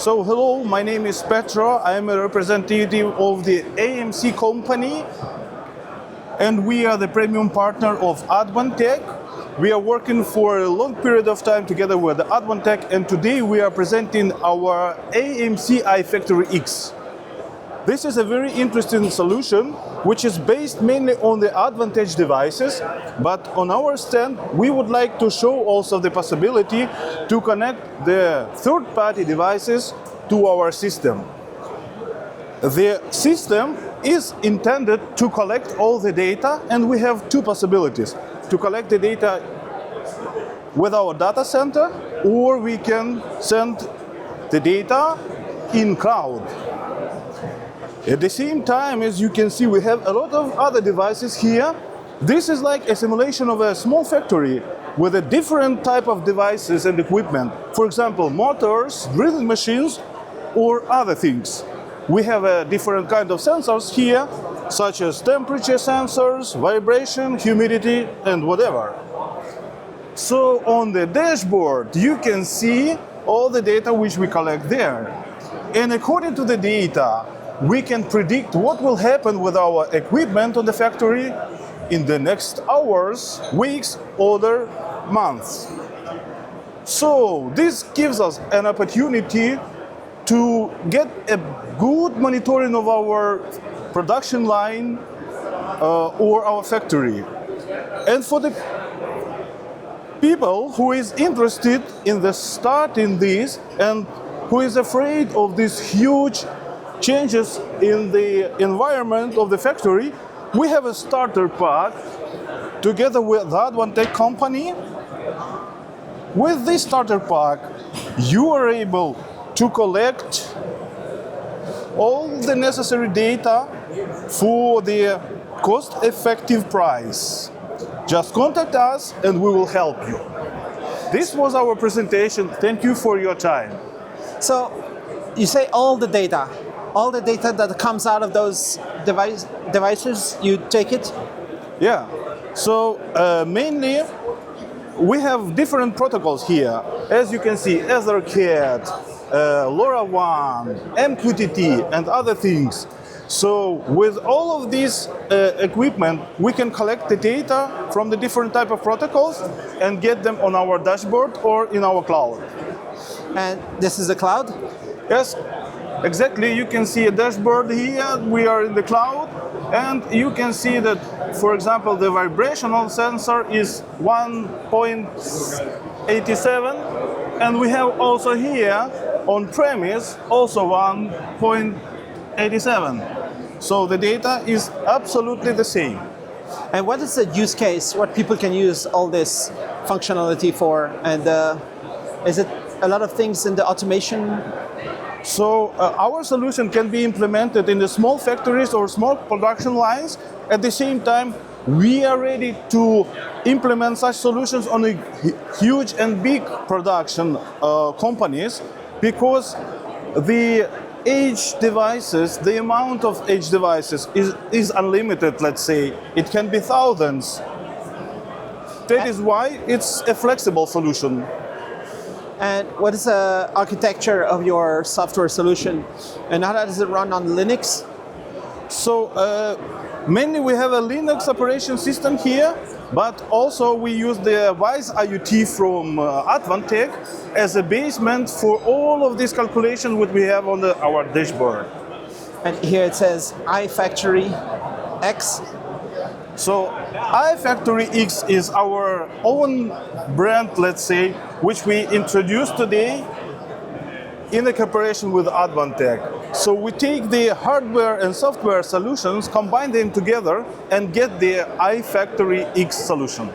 So hello, my name is Petro. I am a representative of the AMC company, and we are the premium partner of Advantech. We are working for a long period of time together with Advantech, and today we are presenting our AMC iFactoryX. This is a very interesting solution which is based mainly on the Advantech devices, but on our stand we would like to show also the possibility to connect the third-party devices to our system. The system is intended to collect all the data, and we have two possibilities: to collect the data with our data center, or we can send the data in cloud. At the same time, as you can see, we have a lot of other devices here. This is like a simulation of a small factory with a different type of devices and equipment. For example, motors, drilling machines, or other things. We have a different kind of sensors here, such as temperature sensors, vibration, humidity, and whatever. So on the dashboard, you can see all the data which we collect there. And according to the data, we can predict what will happen with our equipment on the factory in the next hours, weeks, or months. So this gives us an opportunity to get a good monitoring of our production line or our factory. And for the people who is interested in the starting this and who is afraid of these huge changes in the environment of the factory, we have a starter pack together with the Advantech company. With this starter pack, you are able to collect all the necessary data for the cost-effective price. Just contact us and we will help you. This was our presentation. Thank you for your time. So you say all the data that comes out of those devices, you take it? Yeah. So mainly we have different protocols here. As you can see, EtherCAT, LoRaWAN, MQTT, and other things. So with all of these equipment, we can collect the data from the different type of protocols and get them on our dashboard or in our cloud. And this is the cloud? Yes, exactly. You can see a dashboard here. We are in the cloud, and you can see that, for example, the vibrational sensor is 1.87, and we have also here on premise also 1.87. So the data is absolutely the same. And what is the use case? What people can use all this functionality for? And is it a lot of things in the automation? So our solution can be implemented in the small factories or small production lines. At the same time, we are ready to implement such solutions on a huge and big production companies, because the edge devices, the amount of edge devices is unlimited, let's say. It can be thousands. That is why it's a flexible solution. And what is the architecture of your software solution? And how does it run on Linux? So mainly we have a Linux operation system here, but also we use the Wise IoT from Advantech as a basement for all of these calculations that we have on our dashboard. And here it says iFactoryX. So iFactoryX is our own brand, let's say, which we introduced today in a cooperation with Advantech. So we take the hardware and software solutions, combine them together, and get the iFactoryX solution.